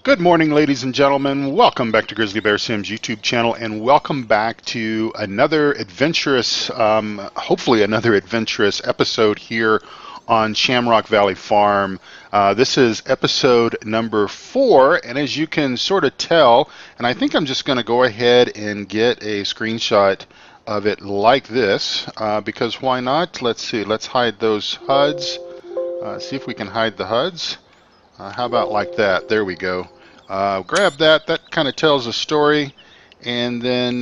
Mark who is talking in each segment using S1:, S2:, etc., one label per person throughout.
S1: Good morning, ladies and gentlemen. Welcome back to Grizzly Bear Sims YouTube channel, and welcome back to another adventurous, hopefully another adventurous episode here on Shamrock Valley Farm. This is episode number 4, and as you can sort of tell, and I think I'm just going to go ahead and get a screenshot of it like this, because why not? Let's see. Let's hide those HUDs. See if we can hide the HUDs. How about like that? There we go. Grab that. That kind of tells a story. And then,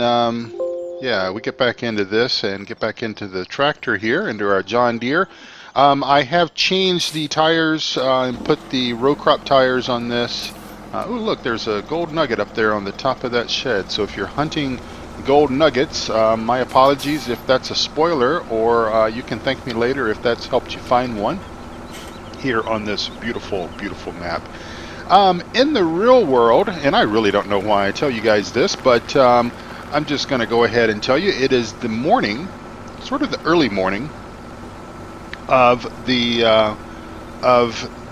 S1: yeah, we get back into this and get back into the tractor here, into our John Deere. I have changed the tires and put the row crop tires on this. Oh, look, there's a gold nugget up there on the top of that shed. So if you're hunting gold nuggets, my apologies if that's a spoiler, or you can thank me later if that's helped you find one here on this beautiful, beautiful map. In the real world, and I really don't know why I tell you guys this, but I'm just going to go ahead and tell you it is the morning, sort of the early morning of the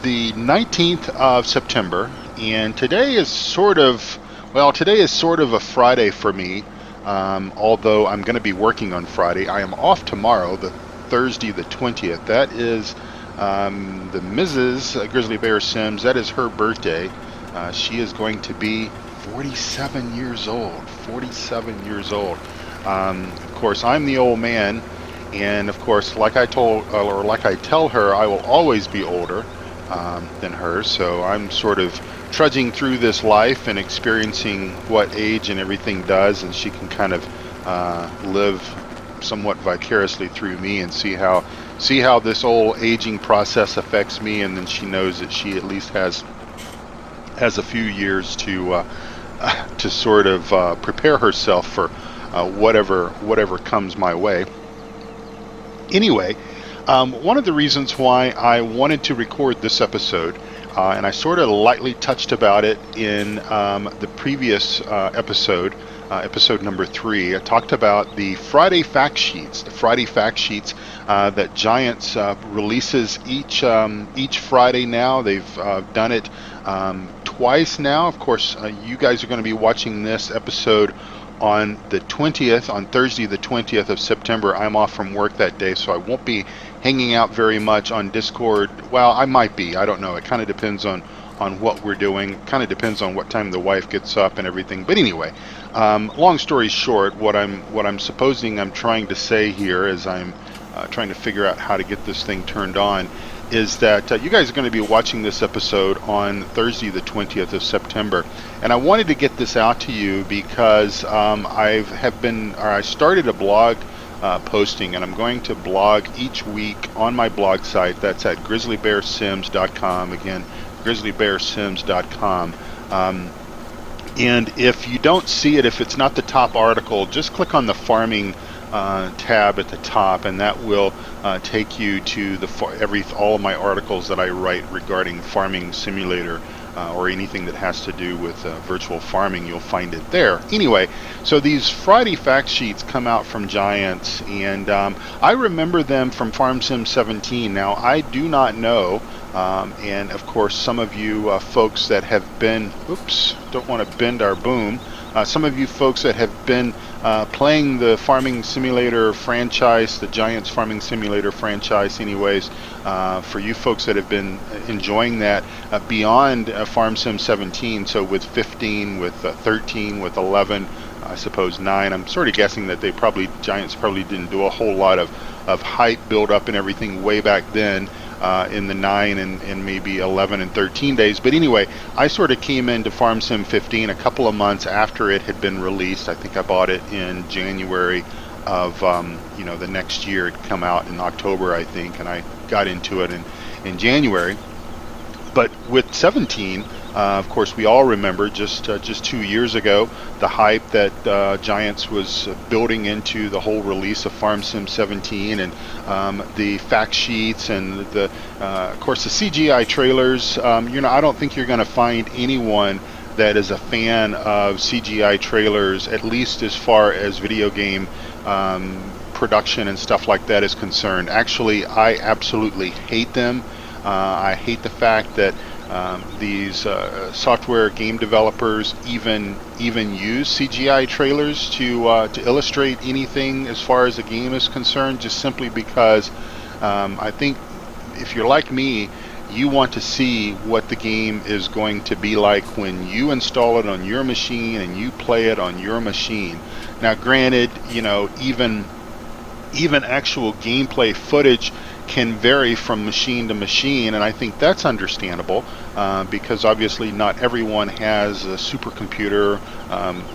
S1: 19th of September, and today is sort of a Friday for me. Although I'm going to be working on Friday, I am off tomorrow, the Thursday the 20th. That is the Mrs. Grizzly Bear Sims. That is her birthday. She is going to be 47 years old. 47 years old. Of course, I'm the old man, and of course, like I tell her, I will always be older than her. So I'm sort of trudging through this life and experiencing what age and everything does, and she can kind of live somewhat vicariously through me and see how this old aging process affects me, and then she knows that she at least has a few years to sort of prepare herself for whatever comes my way. Anyway, one of the reasons why I wanted to record this episode, and I sort of lightly touched about it in the previous episode number 3, I talked about the Friday fact sheets. The Friday fact sheets that Giants releases each Friday now. They've done it twice now. Of course, you guys are going to be watching this episode on the 20th, on Thursday the 20th of September. I'm off from work that day, so I won't be hanging out very much on Discord. Well, I might be. I don't know. It kind of depends on what we're doing. Kind of depends on what time the wife gets up and everything. But anyway, long story short, what I'm supposing I'm trying to say here, as I'm trying to figure out how to get this thing turned on, is that you guys are going to be watching this episode on Thursday the 20th of September, and I wanted to get this out to you because I started a blog posting, and I'm going to blog each week on my blog site. That's at grizzlybearsims.com. Again, grizzlybearsims.com. And if you don't see it, if it's not the top article, just click on the farming tab at the top, and that will take you to all of my articles that I write regarding Farming Simulator or anything that has to do with virtual farming. You'll find it there. Anyway, so these Friday fact sheets come out from Giants, and I remember them from Farm Sim 17. Now, I do not know, and of course, some of you folks that have been, don't want to bend our boom. Some of you folks that have been playing the Farming Simulator franchise, the Giants Farming Simulator franchise anyways, for you folks that have been enjoying that beyond Farm Sim 17, so with 15, with 13, with 11, I suppose 9, I'm sort of guessing that Giants probably didn't do a whole lot of hype build up and everything way back then. In the 9 and maybe 11 and 13 days. But anyway, I sort of came into Farm Sim 15 a couple of months after it had been released. I think I bought it in January of the next year. It come out in October, I think, and I got into it in January. But with 17, of course, we all remember just 2 years ago the hype that Giants was building into the whole release of Farm Sim 17, and the fact sheets, and of course the CGI trailers. I don't think you're going to find anyone that is a fan of CGI trailers, at least as far as video game production and stuff like that is concerned. Actually, I absolutely hate them. I hate the fact that These software game developers even use CGI trailers to illustrate anything as far as the game is concerned, just simply because I think if you're like me, you want to see what the game is going to be like when you install it on your machine and you play it on your machine. Now, granted, even actual gameplay footage can vary from machine to machine, and I think that's understandable because obviously not everyone has a supercomputer,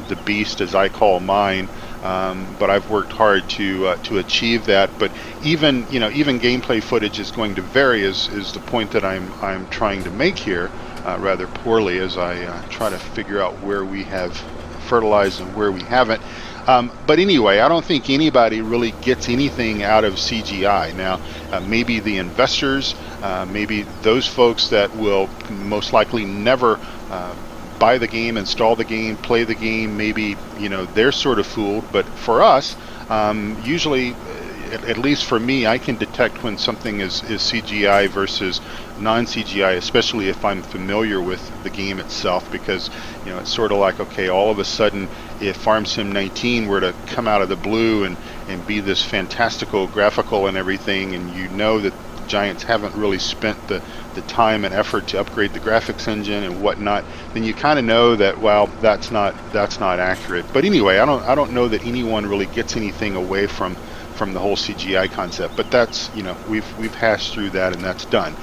S1: the beast as I call mine. But I've worked hard to achieve that. But even gameplay footage is going to vary, is the point that I'm trying to make here, rather poorly as I try to figure out where we have fertilized and where we haven't. But anyway, I don't think anybody really gets anything out of CGI. Now, maybe the investors, maybe those folks that will most likely never buy the game, install the game, play the game, maybe they're sort of fooled. But for us, usually, at least for me, I can detect when something is CGI versus non-CGI, especially if I'm familiar with the game itself, because it's sort of like, okay, all of a sudden if Farm Sim 19 were to come out of the blue and be this fantastical graphical and everything, and that Giants haven't really spent the time and effort to upgrade the graphics engine and whatnot, then you kind of know that, well, that's not accurate. But anyway, I don't know that anyone really gets anything away from the whole CGI concept. But that's we've hashed through that, and that's done.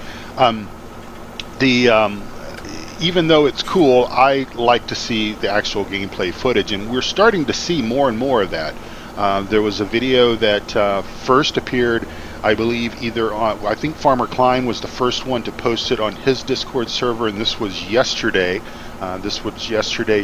S1: Even though it's cool, I like to see the actual gameplay footage, and we're starting to see more and more of that. There was a video that first appeared, I believe, either on, I think Farmer Klein was the first one to post it on his Discord server, and this was yesterday.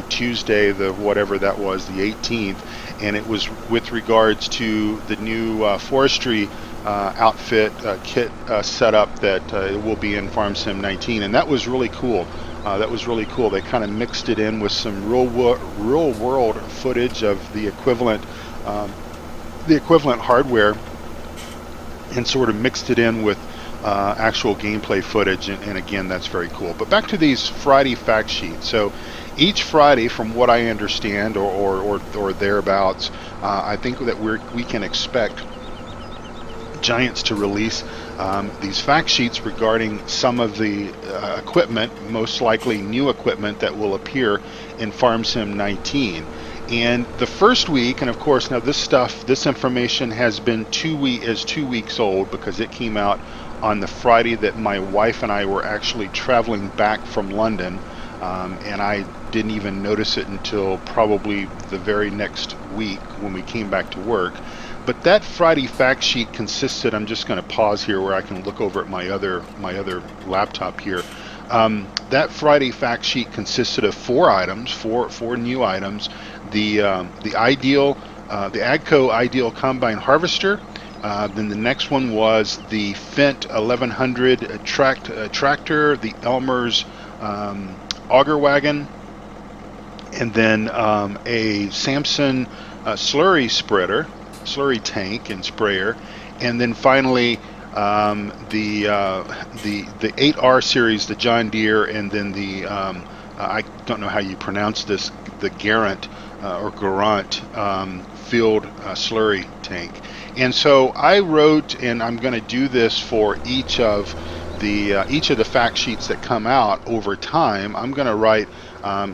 S1: Tuesday, the whatever that was, the 18th, and it was with regards to the new forestry outfit kit setup that will be in Farm Sim 19, and that was really cool. They kind of mixed it in with some real world footage of the equivalent hardware, and sort of mixed it in with actual gameplay footage, and again, that's very cool. But back to these Friday fact sheets. So each Friday, from what I understand, or thereabouts, I think that we can expect Giants to release these fact sheets regarding some of the equipment, most likely new equipment, that will appear in Farm Sim 19. And the first week, and of course now this information has been 2 weeks old, because it came out on the Friday that my wife and I were actually traveling back from London, and I didn't even notice it until probably the very next week when we came back to work. But that Friday fact sheet consisted, I'm just going to pause here where I can look over at my other laptop here. That Friday fact sheet consisted of four new items. The AGCO Ideal Combine Harvester. Then the next one was the Fendt 1100 tractor, the Elmer's auger wagon, and then a Samson slurry tank and sprayer, and then finally the 8R series, the John Deere, and then the I don't know how you pronounce this, the Garant field slurry tank. And so I wrote, and I'm going to do this for each of the fact sheets that come out over time. I'm going to write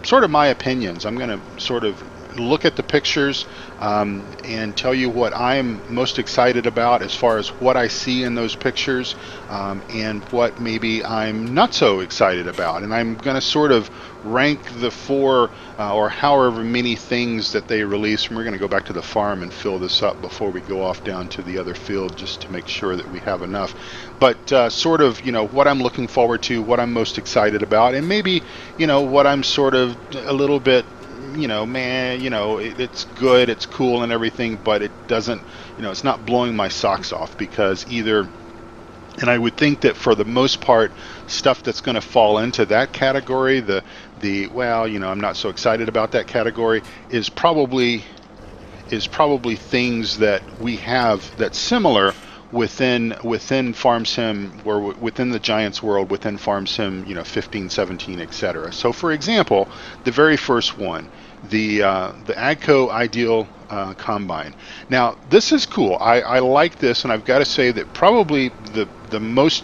S1: sort of my opinions. I'm going to sort of look at the pictures and tell you what I'm most excited about as far as what I see in those pictures, and what maybe I'm not so excited about. And I'm going to sort of rank the four or however many things that they release. And we're going to go back to the farm and fill this up before we go off down to the other field, just to make sure that we have enough. But sort of, what I'm looking forward to, what I'm most excited about, and maybe, what I'm sort of a little bit, it's good, it's cool and everything, but it doesn't, it's not blowing my socks off, because either, and I would think that for the most part, stuff that's going to fall into that category, I'm not so excited about that category, is probably things that we have that's similar within Farm Sim, or within the Giants world, within Farm Sim, 15, 17, etc. So, for example, the very first one, the AGCO Ideal Combine. Now, this is cool. I like this, and I've got to say that probably the most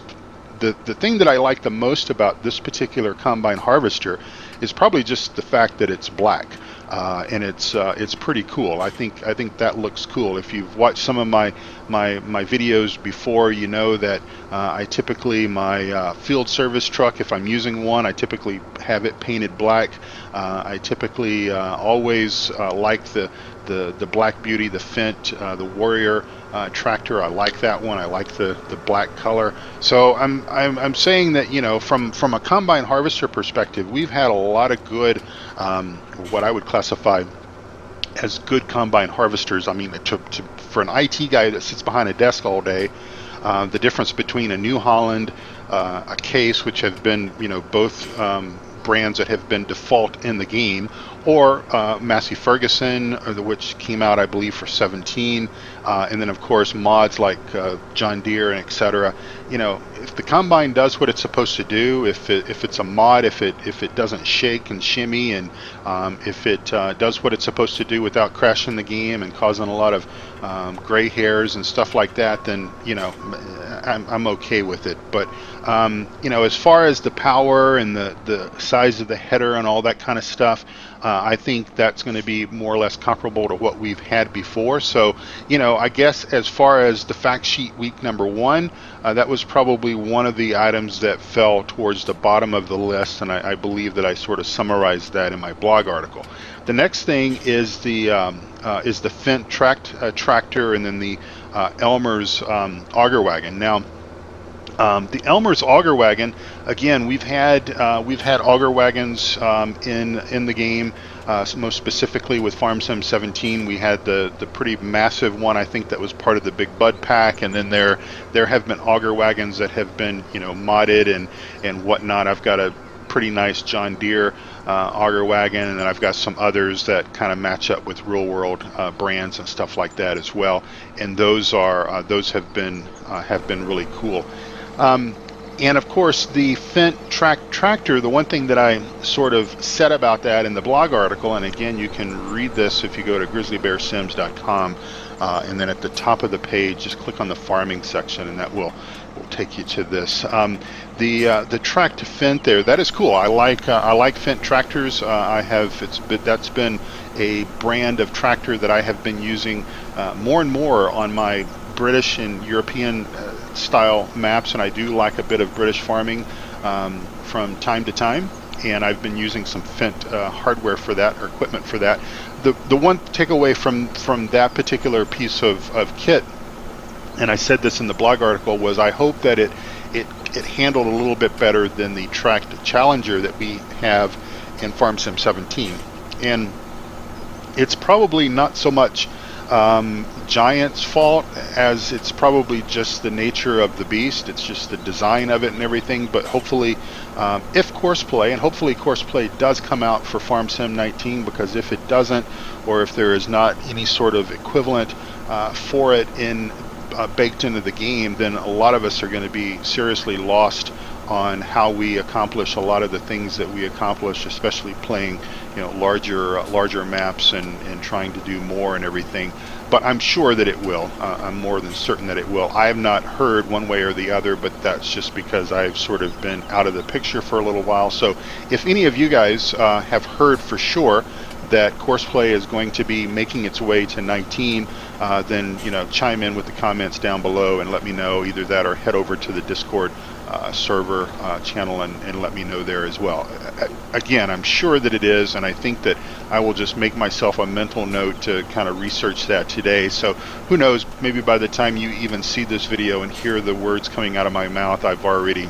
S1: the thing that I like the most about this particular combine harvester is probably just the fact that it's black. And it's pretty cool. I think that looks cool. If you've watched some of my videos before, you know that I typically, my field service truck, if I'm using one, I typically have it painted black. I typically always like the Black Beauty, the Fendt, the Warrior tractor. I like that one. I like the black color. So I'm saying that, from a combine harvester perspective, we've had a lot of good, what I would classify as good combine harvesters. I mean, for an IT guy that sits behind a desk all day, the difference between a New Holland, a Case, which have been, both brands that have been default in the game, or Massey Ferguson, which came out, I believe, for 17, and then of course mods like John Deere and etc. If the combine does what it's supposed to do, if it's a mod, if it doesn't shake and shimmy, and if it does what it's supposed to do without crashing the game and causing a lot of gray hairs and stuff like that, then I'm okay with it. But as far as the power and the size of the header and all that kind of stuff, I think that's going to be more or less comparable to what we've had before. So, I guess as far as the fact sheet week number 1, that was probably one of the items that fell towards the bottom of the list, and I believe that I sort of summarized that in my blog article. The next thing is the Fendt tractor, and then the Elmer's auger wagon. Now, the Elmer's auger wagon, again, we've had auger wagons in the game. Most specifically with Farm Sim 17, we had the pretty massive one, I think, that was part of the Big Bud pack, and then there have been auger wagons that have been modded and whatnot. I've got a pretty nice John Deere auger wagon, and then I've got some others that kind of match up with real world brands and stuff like that as well. And those have been really cool. And of course, the Fendt tractor, the one thing that I sort of said about that in the blog article, and again, you can read this if you go to grizzlybearsims.com, and then at the top of the page, just click on the farming section, and that will take you to this. The track to Fendt there, that is cool. I like Fendt tractors. That's been a brand of tractor that I have been using more and more on my British and European style maps, and I do like a bit of British farming from time to time, and I've been using some Fendt hardware for that, or equipment for that. The one takeaway from that particular piece of kit, and I said this in the blog article, was I hope that it handled a little bit better than the tracked Challenger that we have in Farm Sim 17. And it's probably not so much Giant's fault as it's probably just the nature of the beast. It's just the design of it and everything. But hopefully, if hopefully Courseplay does come out for Farm Sim 19, because if it doesn't, or if there is not any sort of equivalent for it baked into the game, then a lot of us are going to be seriously lost on how we accomplish a lot of the things that we accomplish, especially playing larger maps and trying to do more and everything. But I'm sure that it will. I'm more than certain that it will. I have not heard one way or the other, but that's just because I've sort of been out of the picture for a little while. So if any of you guys have heard for sure that Courseplay is going to be making its way to 19, then chime in with the comments down below and let me know. Either that, or head over to the Discord server channel and let me know there as well. Again, I'm sure that it is, and I think that I will just make myself a mental note to kind of research that today. So who knows, maybe by the time you even see this video and hear the words coming out of my mouth, I've already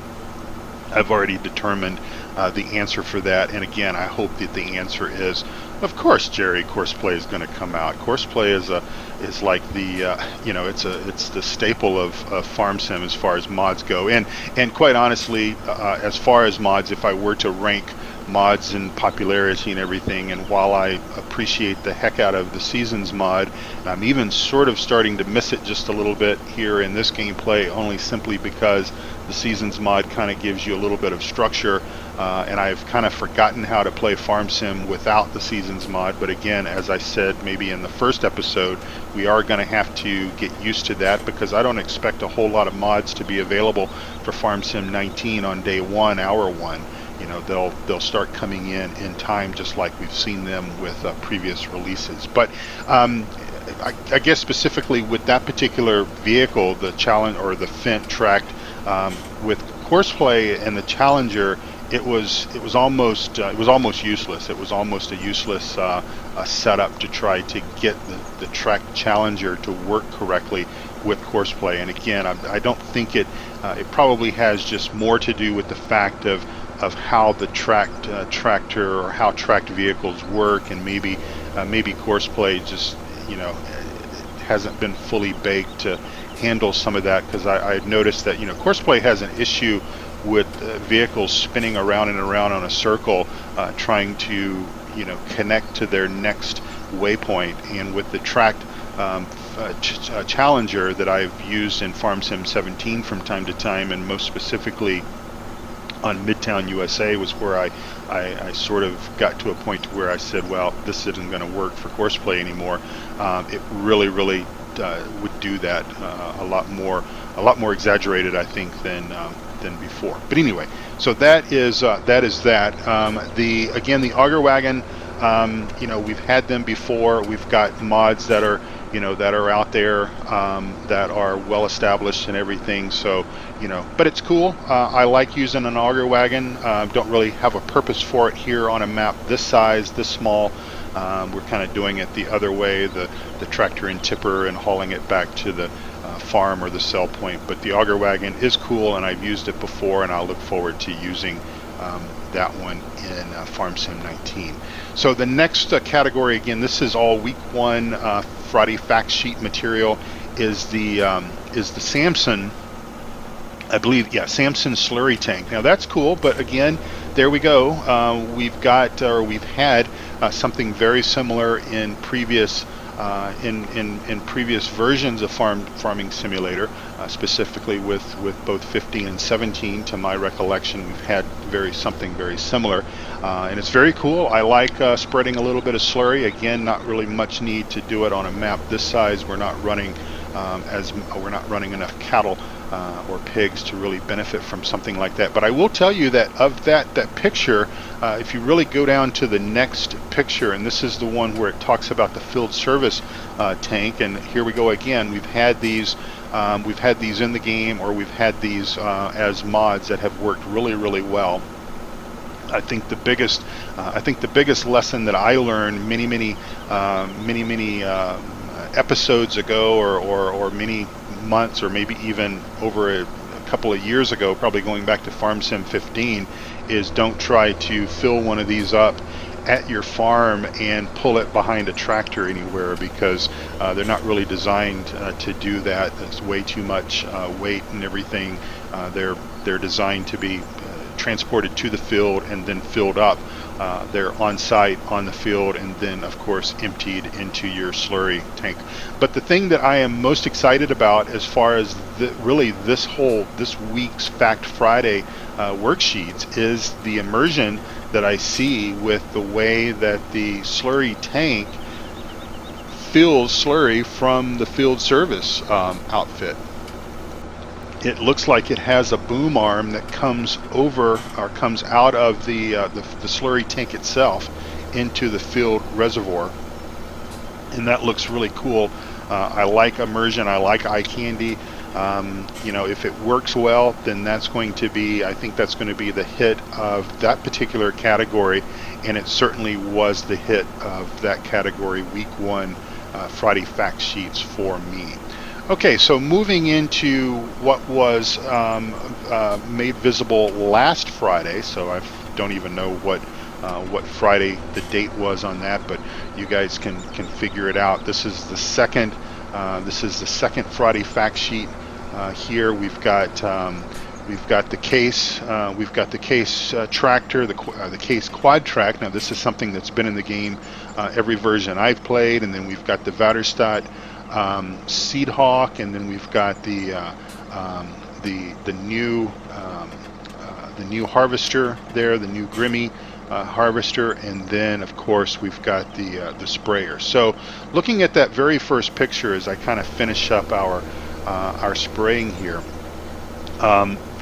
S1: determined the answer for that. And again, I hope that the answer is, of course, Jerry, Courseplay is going to come out. Courseplay is like the it's the staple of Farm Sim as far as mods go. And quite honestly, as far as mods, if I were to rank mods and popularity and everything, and while I appreciate the heck out of the Seasons mod, I'm even sort of starting to miss it just a little bit here in this gameplay, only simply because the Seasons mod kind of gives you a little bit of structure, and I've kind of forgotten how to play Farm Sim without the Seasons mod. But again, as I said maybe in the first episode, we are going to have to get used to that, because I don't expect a whole lot of mods to be available for Farm Sim 19 on day one, hour one. You know, they'll start coming in time, just like we've seen them with previous releases. But I guess specifically with that particular vehicle, the Challenge or the Fendt tracked, with Courseplay and the Challenger, it was almost useless. It was almost a useless setup to try to get the tracked Challenger to work correctly with Courseplay. And again, I don't think it probably has just more to do with the fact of how the tracked tractor or how tracked vehicles work, and maybe Courseplay just, you know, hasn't been fully baked to handle some of that, because I noticed that, you know, Courseplay has an issue with vehicles spinning around and around on a circle, trying to, you know, connect to their next waypoint. And with the tracked Challenger that I've used in Farm Sim 17 from time to time, and most specifically on Midtown USA, was where I sort of got to a point where I said, well, this isn't going to work for Courseplay anymore. It really would do that a lot more exaggerated, I think, than before. But anyway, so that is that. The auger wagon, you know, we've had them before. We've got mods that are, you know, that are out there, that are well established and everything. So, you know, but it's cool. I like using an auger wagon. Don't really have a purpose for it here on a map this size, this small. We're kind of doing it the other way, the tractor and tipper, and hauling it back to the farm or the sell point. But the auger wagon is cool, and I've used it before, and I'll look forward to using that one in Farm Sim 19. So the next category, again, this is all week one Friday fact sheet material, is the Samson, I believe, yeah, Samson slurry tank. Now that's cool, but again, there we go. We've had something very similar in previous previous versions of Farming Simulator, specifically with both 15 and 17. To my recollection, we've had something very similar, and it's very cool. I like spreading a little bit of slurry. Again, not really much need to do it on a map this size. We're not running enough cattle or pigs to really benefit from something like that. But I will tell you that of that picture, if you really go down to the next picture, and this is the one where it talks about the field service tank, and here we go again. We've had these in the game, or we've had these as mods that have worked really well. I think the biggest lesson that I learned many episodes ago, or many months, or maybe even over a couple of years ago, probably going back to Farm Sim 15, is don't try to fill one of these up at your farm and pull it behind a tractor anywhere, because they're not really designed to do that. That's way too much weight and everything. They're designed to be transported to the field and then filled up. They're on site on the field, and then of course emptied into your slurry tank. But the thing that I am most excited about, as far as this week's Fact Friday worksheets, is the immersion that I see with the way that the slurry tank fills slurry from the field service outfit. It looks like it has a boom arm that comes out of the slurry tank itself into the field reservoir, and that looks really cool. I like immersion. I like eye candy. You know, if it works well, then I think that's going to be the hit of that particular category, and it certainly was the hit of that category week one Friday fact sheets for me. Okay, so moving into what was made visible last Friday. So I don't even know what Friday the date was on that, but you guys can figure it out. This is the second Friday fact sheet. Here we've got We've got the case. We've got the case tractor, the case quad track. Now this is something that's been in the game every version I've played. And then we've got the Vaderstadt Seed Hawk, and then we've got the new harvester there, the new Grimmy harvester, and then of course we've got the sprayer. So looking at that very first picture as I kind of finish up our spraying here,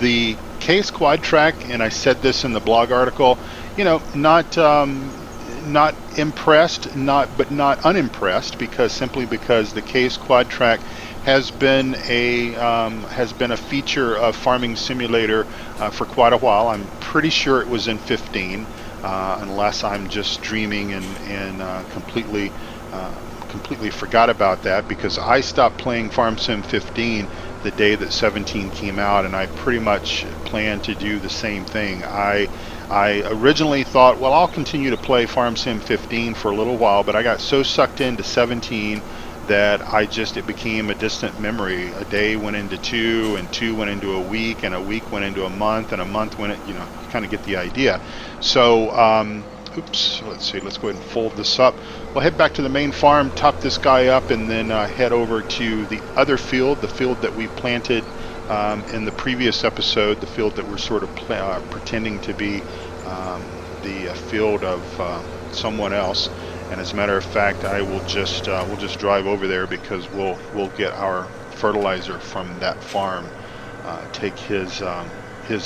S1: the case quad track, and I said this in the blog article, not impressed, but not unimpressed, simply because the case quad track has been a feature of Farming Simulator for quite a while. I'm pretty sure it was in 15, unless I'm just dreaming and completely forgot about that, because I stopped playing Farm Sim 15 the day that 17 came out, and I pretty much plan to do the same thing. I originally thought, well, I'll continue to play Farm Sim 15 for a little while, but I got so sucked into 17 that it became a distant memory. A day went into 2, and 2 went into a week, and a week went into a month, and a month went, you kind of get the idea. So, oops, let's see, let's go ahead and fold this up. We'll head back to the main farm, top this guy up, and then head over to the other field, the field that we planted in the previous episode, the field that we're sort of pretending to be the field of someone else. And as a matter of fact, I will just we'll just drive over there, because we'll get our fertilizer from that farm, take his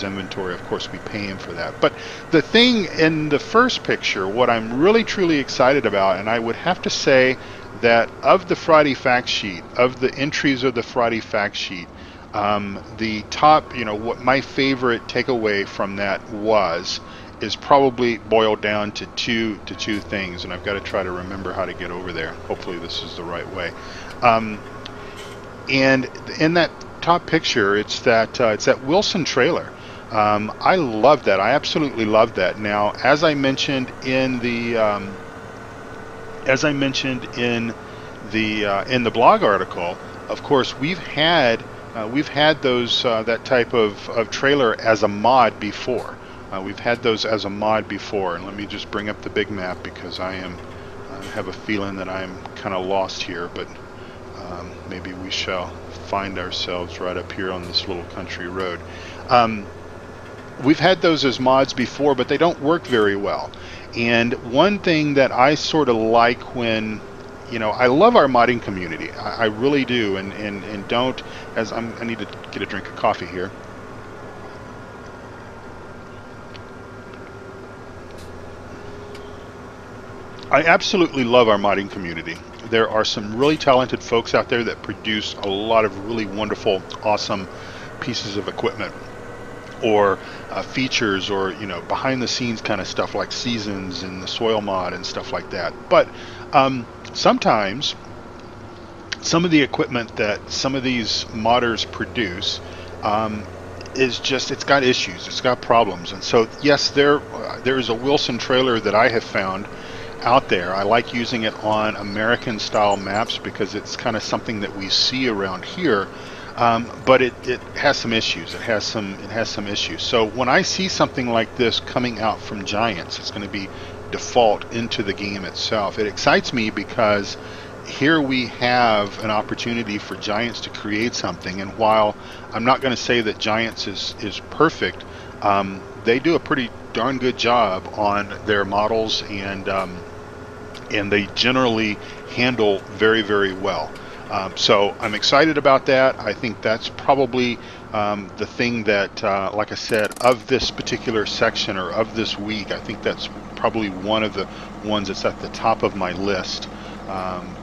S1: inventory. Of course, we pay him for that. But the thing in the first picture, what I'm really truly excited about, and I would have to say that of the Friday fact sheet, of the entries of the Friday fact sheet, the top, what my favorite takeaway from that is probably boiled down to two things, and I've got to try to remember how to get over there. Hopefully this is the right way. And in that top picture, it's that Wilson trailer. I love that. I absolutely love that. Now, as I mentioned in the blog article, of course, we've had those that type of trailer as a mod before. We've had those as a mod before, and let me just bring up the big map, because I have a feeling that I'm kind of lost here, but maybe we shall find ourselves right up here on this little country road. We've had those as mods before, but they don't work very well. And one thing that I sort of like when, I love our modding community. I really do, and don't, I need to get a drink of coffee here. I absolutely love our modding community. There are some really talented folks out there that produce a lot of really wonderful, awesome pieces of equipment, or features, or behind the scenes kind of stuff like seasons and the soil mod and stuff like that. But sometimes some of the equipment that some of these modders produce it's got issues, it's got problems. And so yes, there is a Wilson trailer that I have found out there. I like using it on American style maps, because it's kind of something that we see around here, but it has some issues. It has some issues. So when I see something like this coming out from Giants, it's going to be default into the game itself. It excites me, because here we have an opportunity for Giants to create something, and while I'm not going to say that Giants is perfect, they do a pretty darn good job on their models, and they generally handle very, very well. So I'm excited about that. I think that's probably the thing that, like I said, of this particular section, or of this week, I think that's probably one of the ones that's at the top of my list,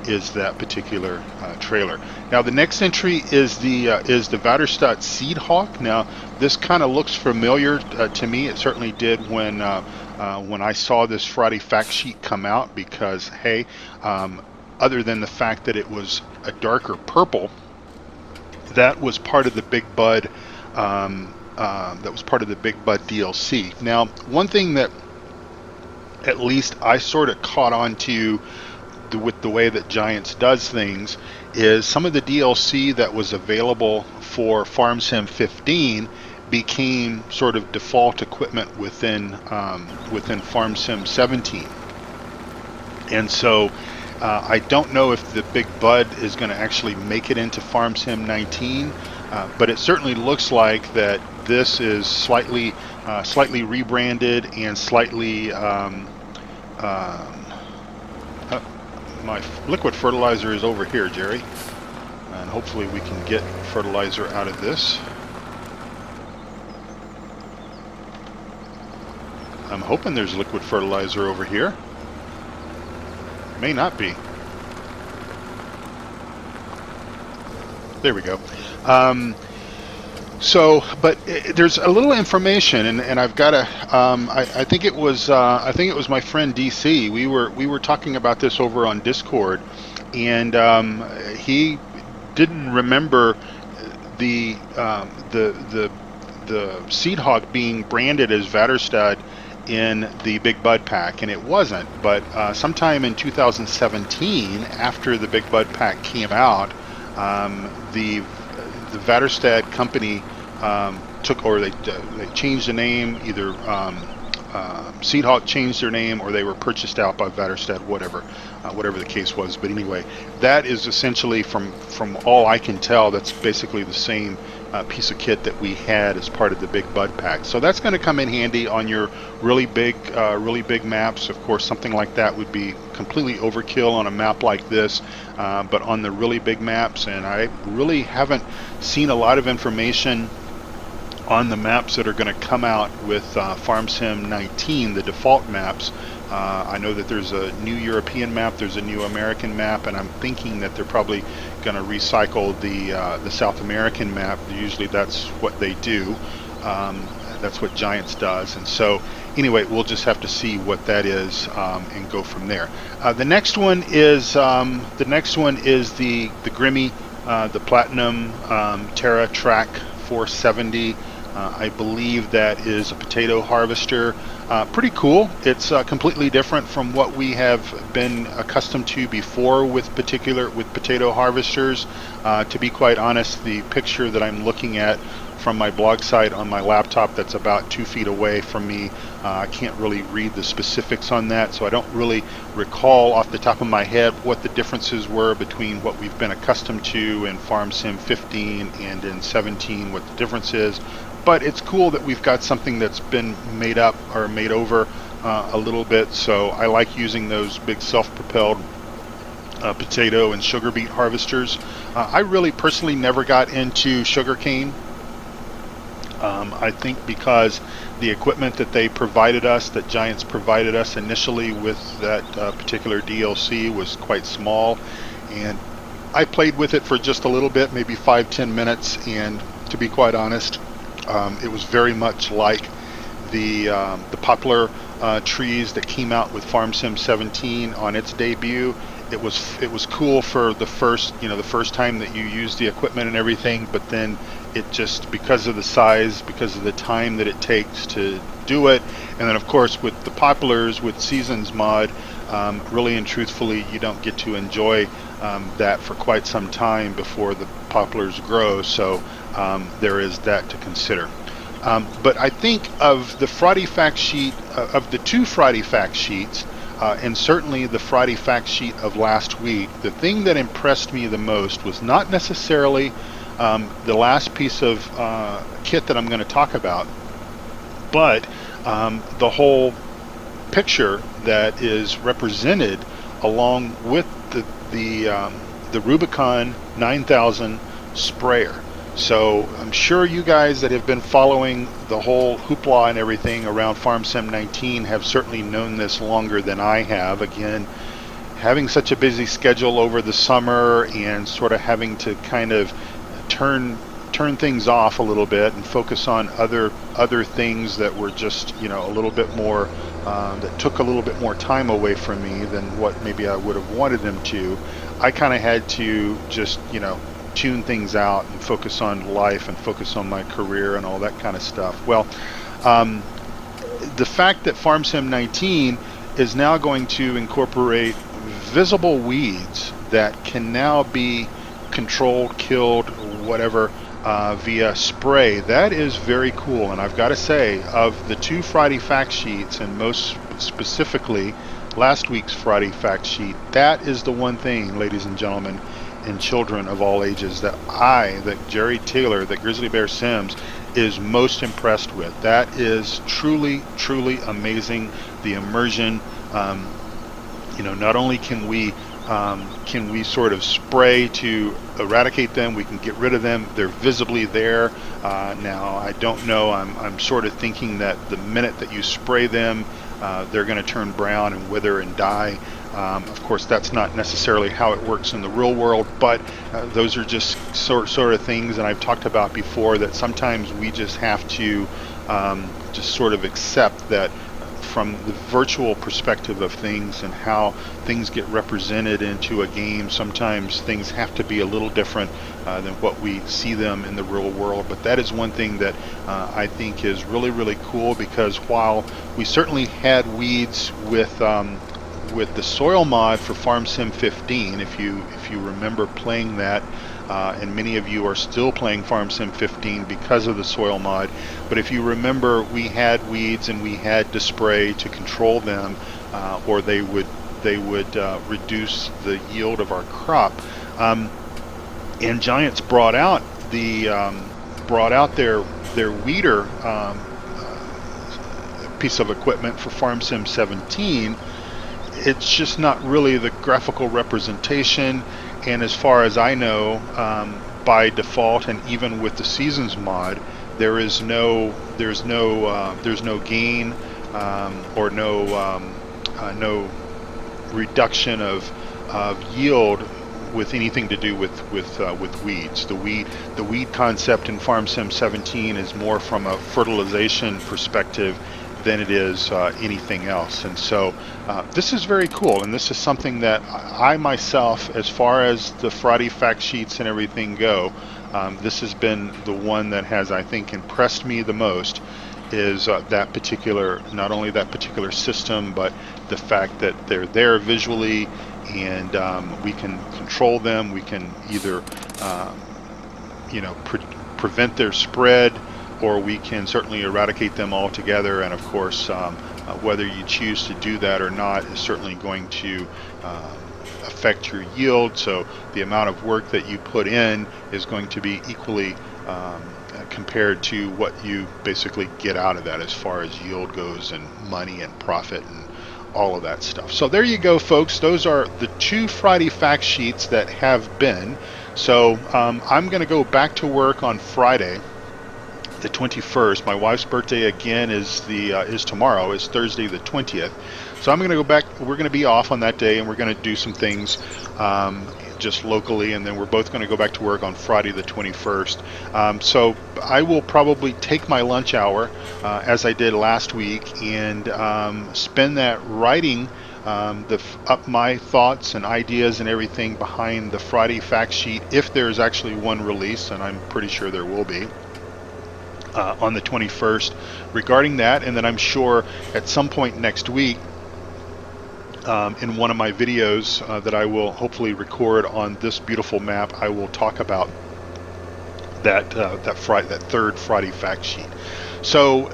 S1: is that particular trailer. Now the next entry is the Vaderstadt Seed Hawk. Now this kind of looks familiar to me. It certainly did when I saw this Friday fact sheet come out, because hey, other than the fact that it was a darker purple, that was part of the Big Bud DLC. Now one thing that at least I sort of caught on to with the way that Giants does things is some of the DLC that was available for Farm Sim 15 became sort of default equipment within FarmSim 17. And so I don't know if the Big Bud is going to actually make it into FarmSim 19, but it certainly looks like that this is slightly rebranded and slightly my liquid fertilizer is over here, Jerry, and hopefully we can get fertilizer out of this. I'm hoping there's liquid fertilizer over here. May not be. There we go. There's a little information, and I've got a. I think it was my friend DC. We were talking about this over on Discord, and he didn't remember the Seed Hog being branded as Vaterstad in the Big Bud pack, and it wasn't. But sometime in 2017, after the Big Bud pack came out, the Vaterstad company they changed the name. Either Seed Hog changed their name, or they were purchased out by Vaterstad, whatever the case was. But anyway, that is essentially, from all I can tell, that's basically the same piece of kit that we had as part of the Big Bud pack. So that's going to come in handy on your really big maps. Of course, something like that would be completely overkill on a map like this, but on the really big maps, and I really haven't seen a lot of information on the maps that are going to come out with FarmSim 19, the default maps. I know that there's a new European map, there's a new American map, and I'm thinking that they're probably going to recycle the South American map. Usually that's what they do. That's what Giants does. And so anyway, we'll just have to see what that is and go from there. The next one is the Grimmy, the Platinum Terra Track 470. I believe that is a potato harvester. Pretty cool. It's completely different from what we have been accustomed to before with potato harvesters. To be quite honest, the picture that I'm looking at from my blog site on my laptop, that's about 2 feet away from me, I can't really read the specifics on that, so I don't really recall off the top of my head what the differences were between what we've been accustomed to in FarmSim 15 and in 17, what the difference is. But it's cool that we've got something that's been made up or made over a little bit. So I like using those big self-propelled potato and sugar beet harvesters. I really personally never got into sugarcane. I think because the equipment that they provided us, that Giants provided us initially with that particular DLC, was quite small, and I played with it for just a little bit, maybe 5-10 minutes, and to be quite honest, it was very much like the poplar trees that came out with FarmSim 17 on its debut. It was cool for the first time that you used the equipment and everything, but then it just, because of the size, because of the time that it takes to do it, and then of course with the poplars, with Seasons mod, really and truthfully, you don't get to enjoy that for quite some time before the poplars grow. So there is that to consider. But I think of the Friday fact sheet, of the 2 Friday fact sheets, and certainly the Friday fact sheet of last week, the thing that impressed me the most was not necessarily the last piece of kit that I'm going to talk about, but the whole picture that is represented along with the Rubicon 9000 sprayer. So I'm sure you guys that have been following the whole hoopla and everything around FarmSim 19 have certainly known this longer than I have. Again, having such a busy schedule over the summer and sort of having to kind of turn things off a little bit and focus on other things that were just, a little bit more, that took a little bit more time away from me than what maybe I would have wanted them to. I kind of had to just, tune things out and focus on life and focus on my career and all that kind of stuff. Well, the fact that FarmSim 19 is now going to incorporate visible weeds that can now be controlled, killed, whatever, via spray. That is very cool, and I've got to say, of the two Friday fact sheets, and most specifically last week's Friday fact sheet, that is the one thing, ladies and gentlemen, and children of all ages, that Jerry Taylor, that Grizzly Bear Sims is most impressed with. That is truly, truly amazing. The immersion, not only can we sort of spray to eradicate them, we can get rid of them. They're visibly there. Now, I don't know. I'm sort of thinking that the minute that you spray them, they're going to turn brown and wither and die. Of course, that's not necessarily how it works in the real world, but those are just sort of things that I've talked about before, that sometimes we just have to just sort of accept that from the virtual perspective of things and how things get represented into a game, sometimes things have to be a little different than what we see them in the real world. But that is one thing that I think is really, really cool, because while we certainly had weeds with the soil mod for Farm Sim 15, if you remember playing that, and many of you are still playing Farm Sim 15 because of the soil mod. But if you remember, we had weeds and we had to spray to control them, or they would reduce the yield of our crop. And Giants brought out their weeder piece of equipment for Farm Sim 17. It's just not really the graphical representation, and as far as I know, by default, and even with the Seasons mod, there's no gain or no reduction of yield with anything to do with weeds. The weed concept in Farm Sim 17 is more from a fertilization perspective than it is anything else. And so this is very cool, and this is something that I myself, as far as the Friday fact sheets and everything go, this has been the one that has, I think, impressed me the most, is that particular, not only that particular system, but the fact that they're there visually, and we can control them. We can either prevent their spread, or we can certainly eradicate them altogether. And of course, whether you choose to do that or not is certainly going to affect your yield. So the amount of work that you put in is going to be equally compared to what you basically get out of that as far as yield goes, and money and profit and all of that stuff. So there you go, folks. Those are the two Friday fact sheets that have been. So I'm going to go back to work on Friday, the 21st. My wife's birthday again is tomorrow. Is Thursday the 20th. So I'm going to go back. We're going to be off on that day, and we're going to do some things just locally, and then we're both going to go back to work on Friday the 21st. So I will probably take my lunch hour, as I did last week, and spend that writing up my thoughts and ideas and everything behind the Friday fact sheet, if there's actually one release, and I'm pretty sure there will be, on the 21st regarding that. And then I'm sure at some point next week, in one of my videos that I will hopefully record on this beautiful map, I will talk about that third Friday fact sheet. So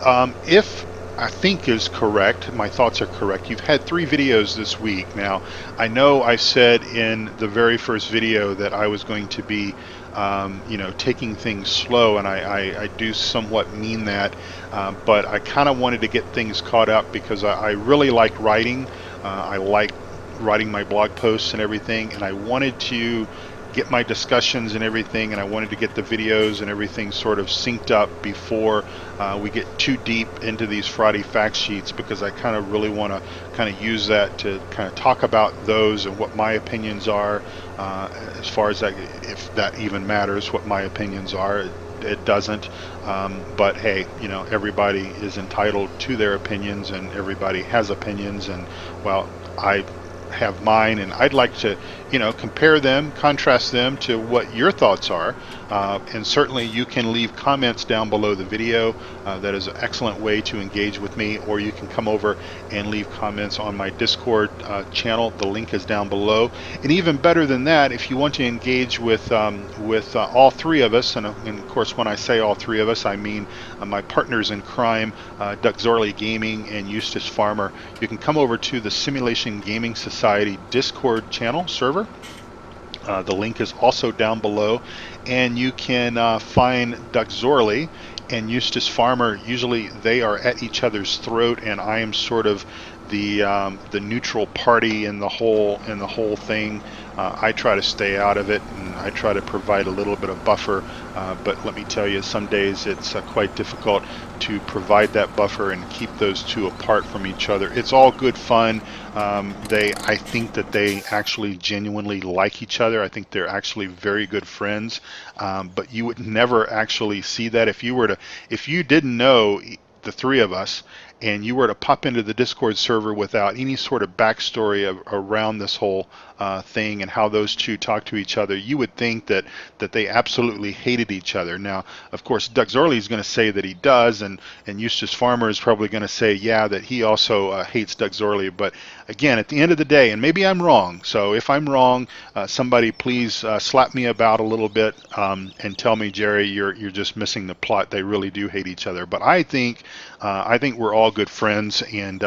S1: if I think is correct, my thoughts are correct, you've had 3 videos this week. Now, I know I said in the very first video that I was going to be taking things slow, and I do somewhat mean that, but I kind of wanted to get things caught up, because I really like writing. I like writing my blog posts and everything, and I wanted to get my discussions and everything, and I wanted to get the videos and everything sort of synced up before we get too deep into these Friday fact sheets, because I kind of really want to kind of use that to kind of talk about those and what my opinions are, as far as that, if that even matters, what my opinions are. It doesn't, but hey, everybody is entitled to their opinions, and everybody has opinions, and well, I have mine, and I'd like to, compare them, contrast them to what your thoughts are. And certainly you can leave comments down below the video. That is an excellent way to engage with me, or you can come over and leave comments on my Discord channel. The link is down below. And even better than that, if you want to engage with all three of us, and of course when I say all three of us, I mean my partners in crime, Duck Zorley Gaming and Eustace Farmer, you can come over to the Simulation Gaming Society Discord channel server. The link is also down below, and you can find Duck Zorley and Eustace Farmer. Usually they are at each other's throat, and I am sort of the neutral party in the whole thing. I try to stay out of it, and I try to provide a little bit of buffer. But let me tell you, some days it's quite difficult to provide that buffer and keep those two apart from each other. It's all good fun. I think that they actually genuinely like each other. I think they're actually very good friends. But you would never actually see that if you didn't know the three of us, and you were to pop into the Discord server without any sort of backstory around this whole thing and how those two talk to each other, you would think that they absolutely hated each other. Now, of course, Duck Zorley is going to say that he does, and Eustace Farmer is probably going to say, yeah, that he also hates Duck Zorley. But again, at the end of the day, and maybe I'm wrong, so if I'm wrong, somebody please slap me about a little bit and tell me, Jerry, you're just missing the plot. They really do hate each other. But I think we're all good friends, and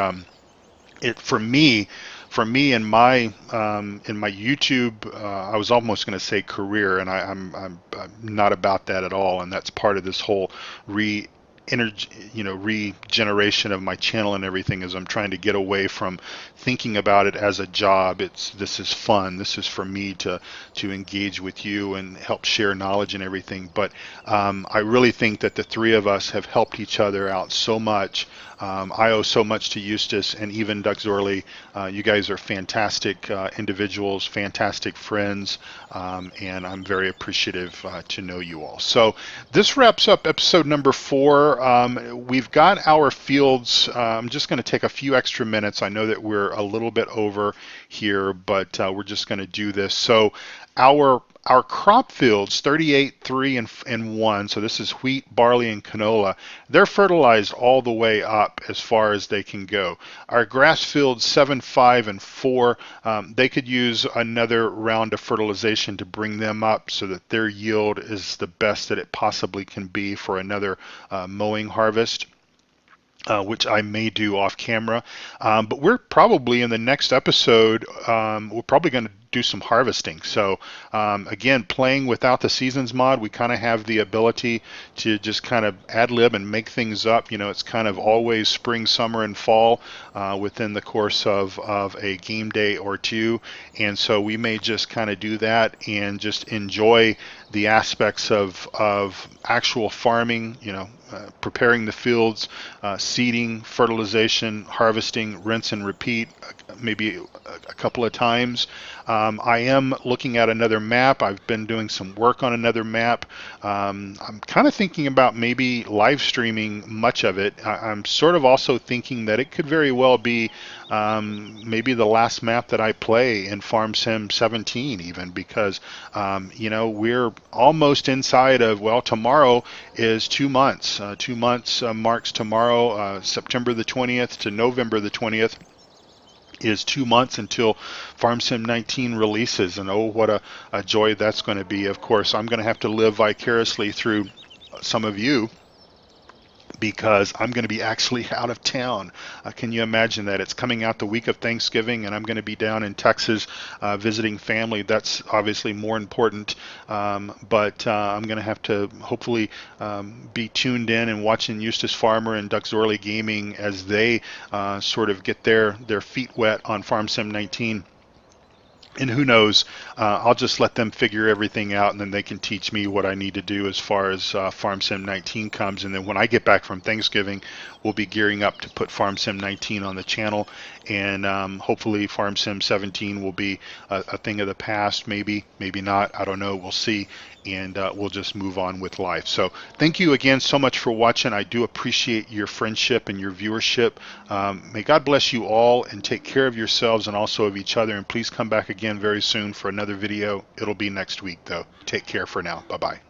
S1: for me in my YouTube, I was almost going to say career, and I'm not about that at all, and that's part of this whole regeneration of my channel and everything, is I'm trying to get away from thinking about it as a job. This is fun. This is for me to engage with you and help share knowledge and everything. But I really think that the three of us have helped each other out so much. I owe so much to Eustace and even Duck Zorley. You guys are fantastic individuals, fantastic friends, and I'm very appreciative to know you all. So this wraps up episode number 4. We've got our fields. I'm just going to take a few extra minutes. I know that we're a little bit over here, but we're just going to do this. So our crop fields, 38, 3, and 1, so this is wheat, barley, and canola, they're fertilized all the way up as far as they can go. Our grass fields, 7, 5, and 4, they could use another round of fertilization to bring them up so that their yield is the best that it possibly can be for another mowing harvest. Which I may do off camera, but we're probably in the next episode, we're probably going to do some harvesting. So again, playing without the seasons mod, we kind of have the ability to just kind of ad lib and make things up. It's kind of always spring, summer, and fall within the course of a game day or two, and so we may just kind of do that and just enjoy the aspects of actual farming, preparing the fields, seeding, fertilization, harvesting, rinse and repeat, maybe a couple of times. I am looking at another map. I've been doing some work on another map. I'm kind of thinking about maybe live streaming much of it. I'm sort of also thinking that it could very well be maybe the last map that I play in Farm Sim 17 even, because we're almost inside of, well, tomorrow is 2 months. 2 months marks tomorrow, September the 20th to November the 20th. Is 2 months until Farm Sim 19 releases, and oh, what a joy that's going to be. Of course, I'm going to have to live vicariously through some of you, because I'm going to be actually out of town. Can you imagine that? It's coming out the week of Thanksgiving, and I'm going to be down in Texas visiting family. That's obviously more important, but I'm going to have to hopefully be tuned in and watching Eustace Farmer and Duck Zorley Gaming as they sort of get their feet wet on Farm Sim 19. And who knows, I'll just let them figure everything out, and then they can teach me what I need to do as far as Farm Sim 19 comes. And then when I get back from Thanksgiving, we'll be gearing up to put Farm Sim 19 on the channel. And hopefully Farm Sim 17 will be a thing of the past, maybe not, I don't know, we'll see. And we'll just move on with life. So thank you again so much for watching. I do appreciate your friendship and your viewership. May God bless you all, and take care of yourselves and also of each other. And please come back again again very soon for another video. It'll be next week, though. Take care for now. Bye-bye.